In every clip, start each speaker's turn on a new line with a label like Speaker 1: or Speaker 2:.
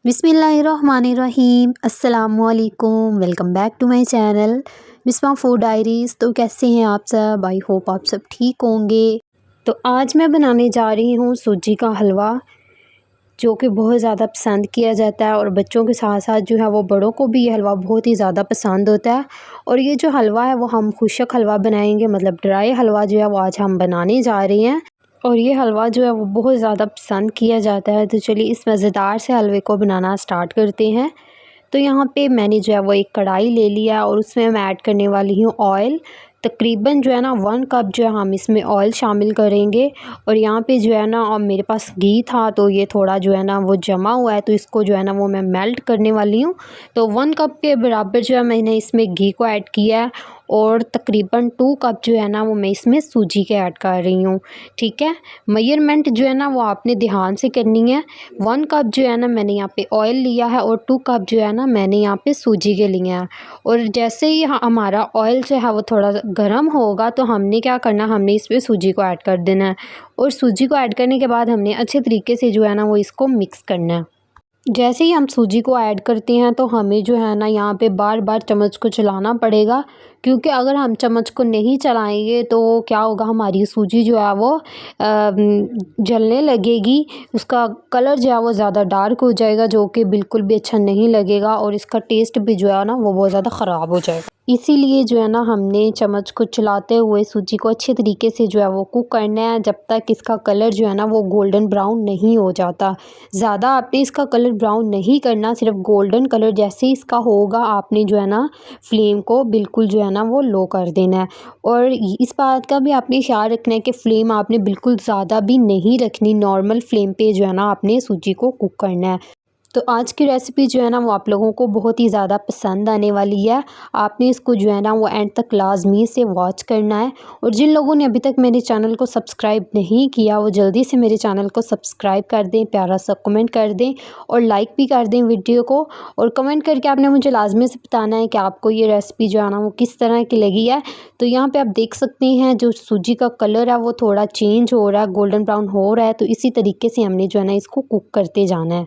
Speaker 1: बिस्मिल्लाहिर्रहमानिर्रहीम अस्सलामुअलैकुम। Welcome back to my channel Misba food diaries. तो कैसे हैं आप सब? आई होप आप सब ठीक होंगे। तो आज मैं बनाने जा रही हूँ सूजी का हलवा, जो कि बहुत ज़्यादा पसंद किया जाता है और बच्चों के साथ साथ जो है वो बड़ों को भी ये हलवा बहुत ही ज़्यादा पसंद होता है। और ये जो हलवा है वो हम खुशक हलवा बनाएंगे, मतलब ड्राई हलवा जो है वो आज हम बनाने जा रहे हैं। और ये हलवा जो है वो बहुत ज़्यादा पसंद किया जाता है। तो चलिए इस मज़ेदार से हलवे को बनाना स्टार्ट करते हैं। तो यहाँ पे मैंने जो है वो एक कढ़ाई ले लिया और उसमें मैं ऐड करने वाली हूँ ऑयल। तकरीबन जो है ना 1 कप जो है हम इसमें ऑयल शामिल करेंगे। और यहाँ पे जो है ना और मेरे पास घी था, तो ये थोड़ा जो है ना वो जमा हुआ है, तो इसको जो है ना वो मैं मेल्ट करने वाली हूँ। तो 1 कप के बराबर जो है मैंने इसमें घी को ऐड किया है और तकरीबन 2 कप जो है ना वो मैं इसमें सूजी के ऐड कर रही हूँ। ठीक है, मेजरमेंट जो है ना वो आपने ध्यान से करनी है। 1 कप जो है ना मैंने यहाँ पे ऑयल लिया है और 2 कप जो है ना मैंने यहाँ पे सूजी के लिए हैं। और जैसे ही हमारा ऑयल जो है वो थोड़ा गर्म होगा तो हमने क्या करना, हमने इसमें सूजी को ऐड कर देना है। और सूजी को ऐड करने के बाद हमने अच्छे तरीके से जो है ना वो इसको मिक्स करना है। जैसे ही हम सूजी को ऐड करते हैं तो हमें जो है ना यहाँ पे बार बार चम्मच को चलाना पड़ेगा, क्योंकि अगर हम चम्मच को नहीं चलाएंगे तो क्या होगा, हमारी सूजी जो है वो जलने लगेगी। उसका कलर जो है वो ज़्यादा डार्क हो जाएगा, जो कि बिल्कुल भी अच्छा नहीं लगेगा और इसका टेस्ट भी जो है ना वो बहुत ज़्यादा ख़राब हो जाएगा। इसीलिए जो है ना हमने चम्मच को चलाते हुए सूजी को अच्छे तरीके से जो है वो कुक करना है, जब तक इसका कलर जो है ना वो गोल्डन ब्राउन नहीं हो जाता। ज़्यादा आपने इसका कलर ब्राउन नहीं करना, सिर्फ गोल्डन कलर जैसे ही इसका होगा आपने जो है ना फ्लेम को बिल्कुल जो है ना वो लो कर देना है। और इस बात का भी आपने ख्याल रखना है कि फ्लेम आपने बिल्कुल ज़्यादा भी नहीं रखनी, नॉर्मल फ्लेम पे जो है ना आपने सूजी को कुक करना है। तो आज की रेसिपी जो है ना वो आप लोगों को बहुत ही ज़्यादा पसंद आने वाली है। आपने इसको जो है ना वो एंड तक लाजमी से वॉच करना है। और जिन लोगों ने अभी तक मेरे चैनल को सब्सक्राइब नहीं किया वो जल्दी से मेरे चैनल को सब्सक्राइब कर दें, प्यारा सा कमेंट कर दें और लाइक भी कर दें वीडियो को। और कमेंट करके आपने मुझे लाजमी से बताना है कि आपको ये रेसिपी जो है ना वो किस तरह की लगी है। तो यहाँ पर आप देख सकते हैं जो सूजी का कलर है वो थोड़ा चेंज हो रहा है, गोल्डन ब्राउन हो रहा है। तो इसी तरीके से हमने जो है ना इसको कुक करते जाना है।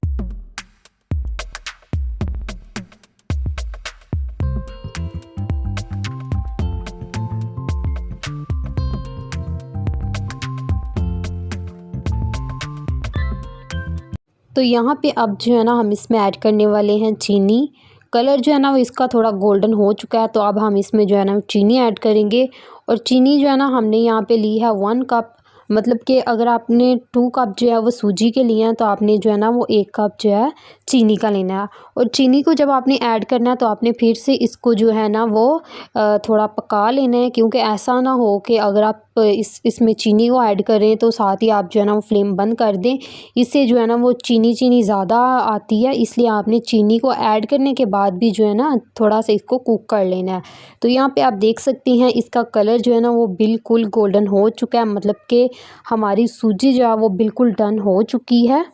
Speaker 1: तो यहाँ पे अब जो है ना हम इसमें ऐड करने वाले हैं चीनी। कलर जो है ना वो इसका थोड़ा गोल्डन हो चुका है, तो अब हम इसमें जो है ना चीनी ऐड करेंगे। और चीनी जो है ना हमने यहाँ पे ली है 1 कप, मतलब कि अगर आपने 2 कप जो है वो सूजी के लिए हैं तो आपने जो है ना वो 1 कप जो है चीनी का लेना है। और चीनी को जब आपने ऐड करना है तो आपने फिर से इसको जो है ना वो थोड़ा पका लेना है, क्योंकि ऐसा ना हो कि अगर आप इसमें चीनी को ऐड करें तो साथ ही आप जो है ना वो फ्लेम बंद कर दें। इससे जो है ना वो चीनी ज़्यादा आती है, इसलिए आपने चीनी को ऐड करने के बाद भी जो है ना थोड़ा सा इसको कुक कर लेना है। तो यहाँ पे आप देख सकते हैं इसका कलर जो है ना वो बिल्कुल गोल्डन हो चुका है, मतलब कि हमारी सूजी जो है वो बिल्कुल डन हो चुकी है।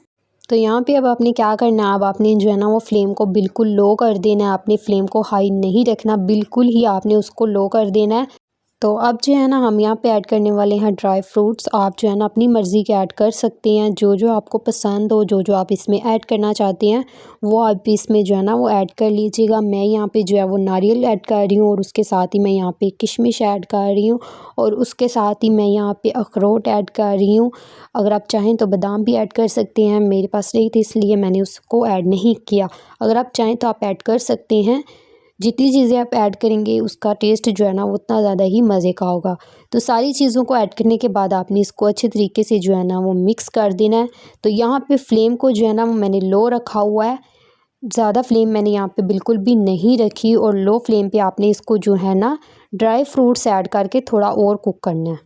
Speaker 1: तो यहाँ पे अब आपने क्या करना है, अब आपने जो है ना वो फ्लेम को बिल्कुल लो कर देना है। आपने फ्लेम को हाई नहीं रखना, बिल्कुल ही आपने उसको लो कर देना है। तो अब जो है ना हम यहाँ पे ऐड करने वाले हैं ड्राई फ्रूट्स। आप जो है ना अपनी मर्ज़ी के ऐड कर सकते हैं, जो जो आपको पसंद हो, जो जो आप इसमें ऐड करना चाहते हैं वो आप इसमें जो है ना वो ऐड कर लीजिएगा। मैं यहाँ पे जो है वो नारियल ऐड कर रही हूँ और उसके साथ ही मैं यहाँ पे किशमिश ऐड कर रही हूँ और उसके साथ ही मैं यहाँ पे अखरोट ऐड कर रही हूँ। अगर आप चाहें तो बादाम भी ऐड कर सकते हैं, मेरे पास नहीं थी इसलिए मैंने उसको ऐड नहीं किया। अगर आप चाहें तो आप ऐड कर सकते हैं। जितनी चीज़ें आप ऐड करेंगे उसका टेस्ट जो है ना उतना ज़्यादा ही मज़े का होगा। तो सारी चीज़ों को ऐड करने के बाद आपने इसको अच्छे तरीके से जो है ना वो मिक्स कर देना है। तो यहाँ पे फ्लेम को जो है ना वो मैंने लो रखा हुआ है, ज़्यादा फ्लेम मैंने यहाँ पे बिल्कुल भी नहीं रखी। और लो फ्लेम पे आपने इसको जो है ना ड्राई फ्रूट्स ऐड करके थोड़ा और कुक करना है।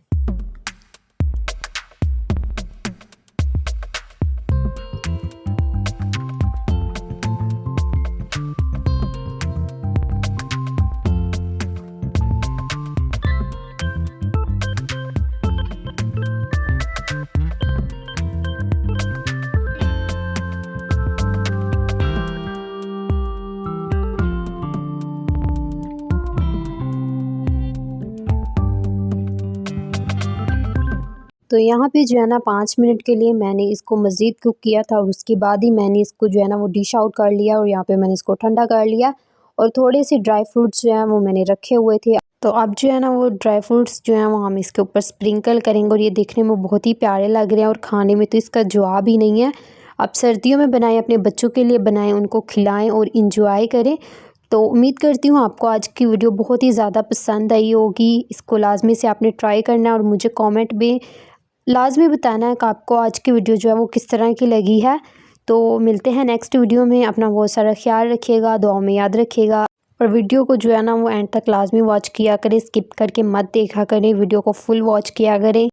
Speaker 1: तो यहाँ पे जो है ना 5 मिनट के लिए मैंने इसको मज़ीद कुक किया था और उसके बाद ही मैंने इसको जो है ना वो डिश आउट कर लिया और यहाँ पे मैंने इसको ठंडा कर लिया और थोड़े से ड्राई फ्रूट्स जो हैं वो मैंने रखे हुए थे। तो अब जो है ना वो ड्राई फ्रूट्स जो हैं वो हम इसके ऊपर स्प्रिंकल करेंगे और ये देखने में बहुत ही प्यारे लग रहे हैं और खाने में तो इसका जवाब ही नहीं है। आप सर्दियों में बनाएं, अपने बच्चों के लिए बनाएं, उनको खिलाएं और इंजॉय करें। तो उम्मीद करती हूँ आपको आज की वीडियो बहुत ही ज़्यादा पसंद आई होगी। इसको लाजमी से आपने ट्राई करना है और मुझे कमेंट में लाजमी बताना है कि आपको आज की वीडियो जो है वो किस तरह की लगी है। तो मिलते हैं नेक्स्ट वीडियो में। अपना बहुत सारा ख्याल रखिएगा, दुआ में याद रखिएगा और वीडियो को जो है ना वो एंड तक लाजमी वॉच किया करें, स्किप करके मत देखा करें, वीडियो को फुल वॉच किया करें।